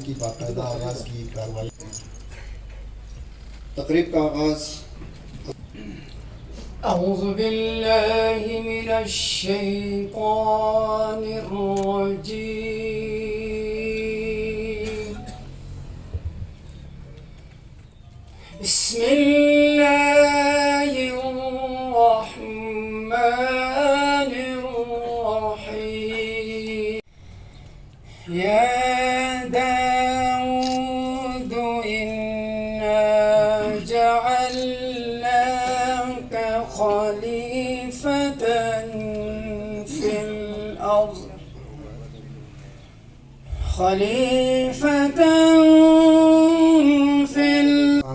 की बाकायदा आगाज़ की कार्रवाई। तकरीब का आगाज़। अऊज़ु बिल्लाहि मिनश शैतानिर रजीम। बिस्मिल्लाहिर रहमानिर रहीम। या दाऊद इन्ना जअलनाका खलीफतन फिल अर्ज़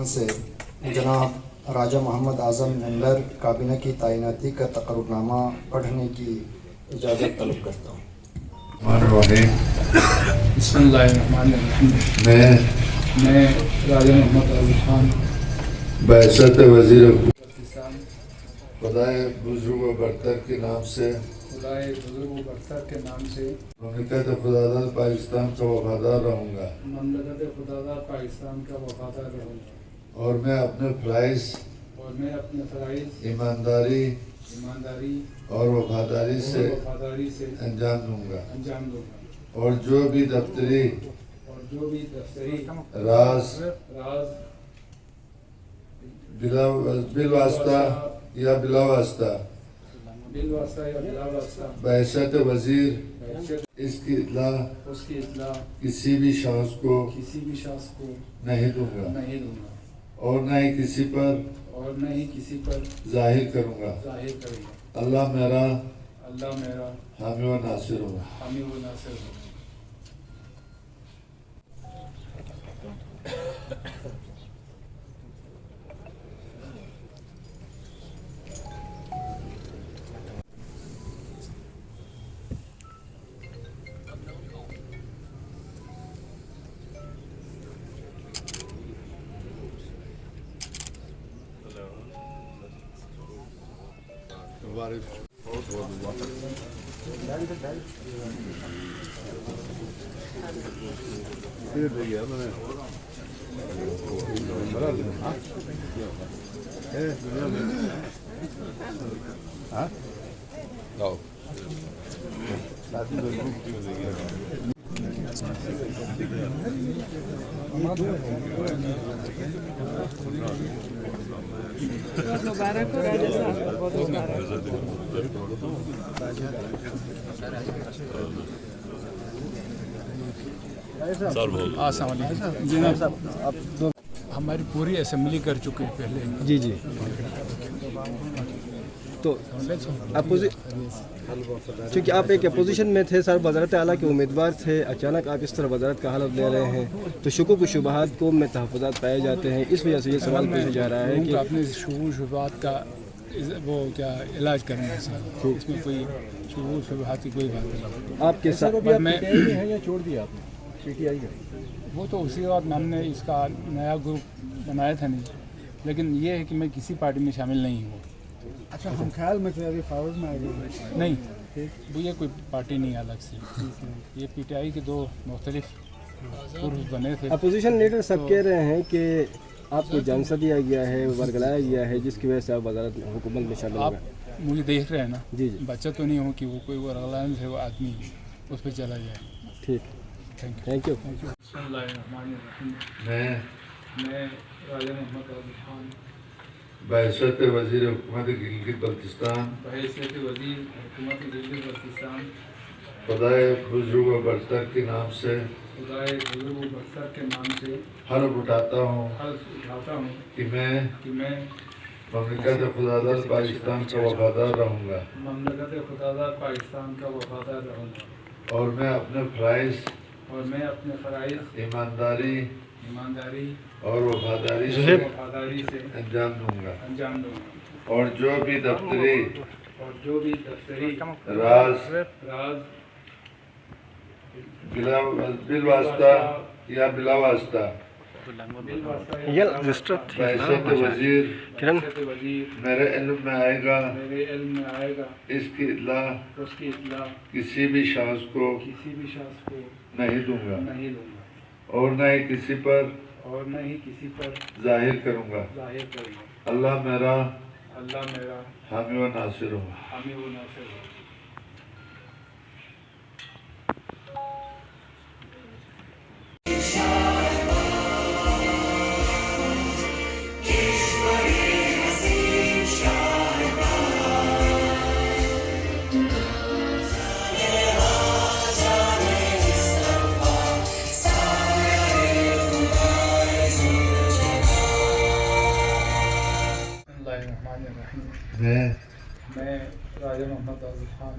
से जनाब राजा मोहम्मद आज़म मेंबर काबीना की तैनाती का तकर्रुरनामा पढ़ने की इजाज़त तलब करता हूँ। मैं राजा मोहम्मद आज़म खान बैसत वज़ीर खुदाए बुजुर्ग व बरतर के नाम से ममलकत खुदादार पाकिस्तान का वफादार रहूँगा और मैं अपने फ़राइज़ ईमानदारी और वफादारी से अंजाम दूँगा और जो भी दफ्तरी राज बिलवास्ता या बिलावास्ता बैसत वज़ीर इसकी इत्ला किसी भी शख्स को नहीं दूंगा और न ही किसी पर जाहिर करूंगा। अल्लाह मेरा हामी व नासिर हो। मुबारक हो राजा साहब, बहुत मुबारक। हमारी पूरी असेंबली कर चुके हैं पहले। जी जी। तो क्योंकि आप एक अपोजिशन में थे सर, वज़ारत आला के उम्मीदवार थे, अचानक आप इस तरह वज़ारत का हलफ ले रहे हैं तो शुकुक व शुबहात को में तहफ़्फ़ुज़ात पाए जाते हैं, इस वजह से ये सवाल पूछा जा रहा है कि आपने शुकुक शुबहात का वो क्या इलाज करना है सर, इसमें कोई शुकुक शुबहात की कोई बात नहीं। आपके साथ मैं छोड़ दिया आपने PTI का? वो तो उसी वक्त हमने इसका नया ग्रुप बनाया था नहीं, लेकिन ये है कि मैं किसी पार्टी में शामिल नहीं हूँ। अच्छा, हम ख्याल में थे, अभी फॉरवर्ड में आ गए। नहीं, वो ये कोई पार्टी नहीं अलग से, ये PTI के दो मुख्तलिफ ग्रुप बने थे। अपोजिशन लीडर सब कह रहे हैं कि आपको जानसा दिया गया है, वर्गलाया गया है, जिसकी वजह से आप वज़ारत हुकूमत में शामिल आप मुझे देख रहे हैं ना? जी जी। बच्चा तो नहीं हो कि वो कोई वर्गलाने से वो आदमी उस पर चला जाए। ठीक, थैंक यू। मैं राजा मोहम्मद आज़म खान बैसत वज़ीर हुकूमत गिलगित बल्तिस्तान खुदाए बुजुर्ग व बरतर के नाम से हल्फ उठाता हूँ कि मैं ममलकत खुदादार पाकिस्तान का वफादार रहूँगा और मैं अपने फ़राइज़ ईमानदारी और वफादारी से अंजाम दूंगा और जो भी दफ्तरी राज बिलवास्ता या बिलावास्ता बैसत वज़ीर मेरे इल्म में आएगा इसकी इत्ला किसी भी शख्स को नहीं दूंगा और न ही किसी पर जाहिर करूँगा। अल्लाह मेरा हामी व नासिर हो। मैं राजा मोहम्मद आज़म खान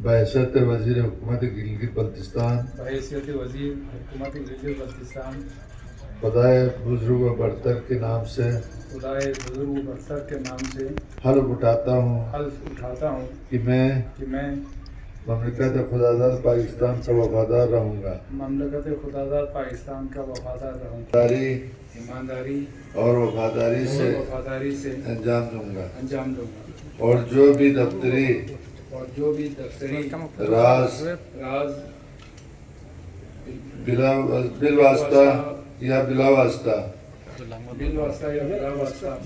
बहैसियत वज़ीर हुकूमत गिलगित बल्तिस्तान बहैसियत वज़ीर हुकूमत गिलगित बल्तिस्तान खुदाए बुजुर्ग व बरतर के नाम से खुदाए बुजुर्ग व बरतर के नाम से हल्फ उठाता हूँ कि मैं ममलिकत खुदादार पाकिस्तान का वफादार रहूँगा। ममलिकत खुदादार पाकिस्तान का वफादार रहूँगा। ईमानदारी और वफादारी से अंजाम दूंगा। और जो भी दफ्तरी राज बिलवास्ता या बिलावास्ता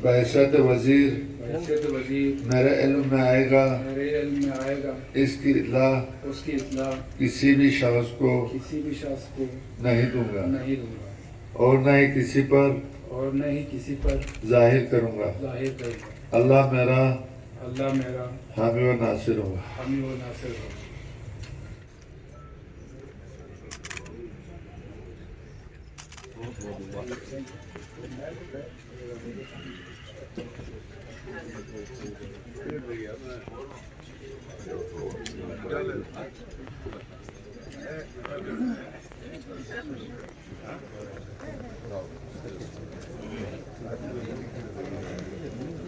बहैसियत वज़ीर मेरे इल्म में आएगा इसकी इत्ला किसी भी शख्स को नहीं दूंगा और न ही किसी पर जाहिर करूँगा। अल्लाह मेरा हामी व नासिर हो।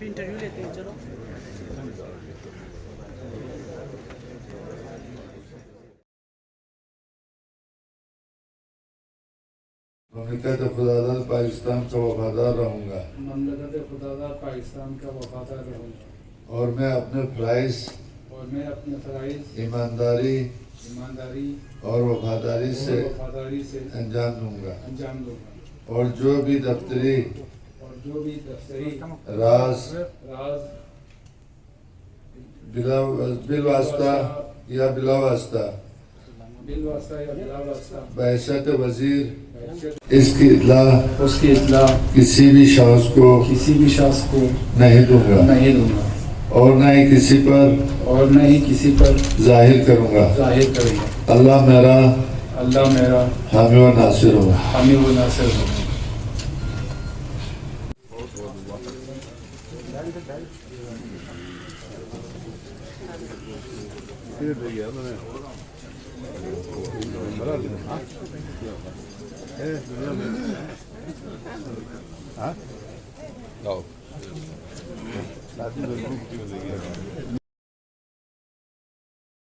इंटरव्यू लेते हैं चलो। ममलिकत खुदादार पाकिस्तान का वफादार रहूँगा। ममलिकत खुदादार पाकिस्तान का वफादार रहूँगा। और मैं अपने फ़राइज़ ईमानदारी और वफादारी से अंजाम दूंगा। और जो भी दफ्तरी राज बिलवास्ता या बिलावास्ता बहैसियत वज़ीर इसकी इत्ला किसी भी शख्स को नहीं दूंगा और न ही किसी पर जाहिर करूँगा। अल्लाह मेरा हामी व नासिर हो।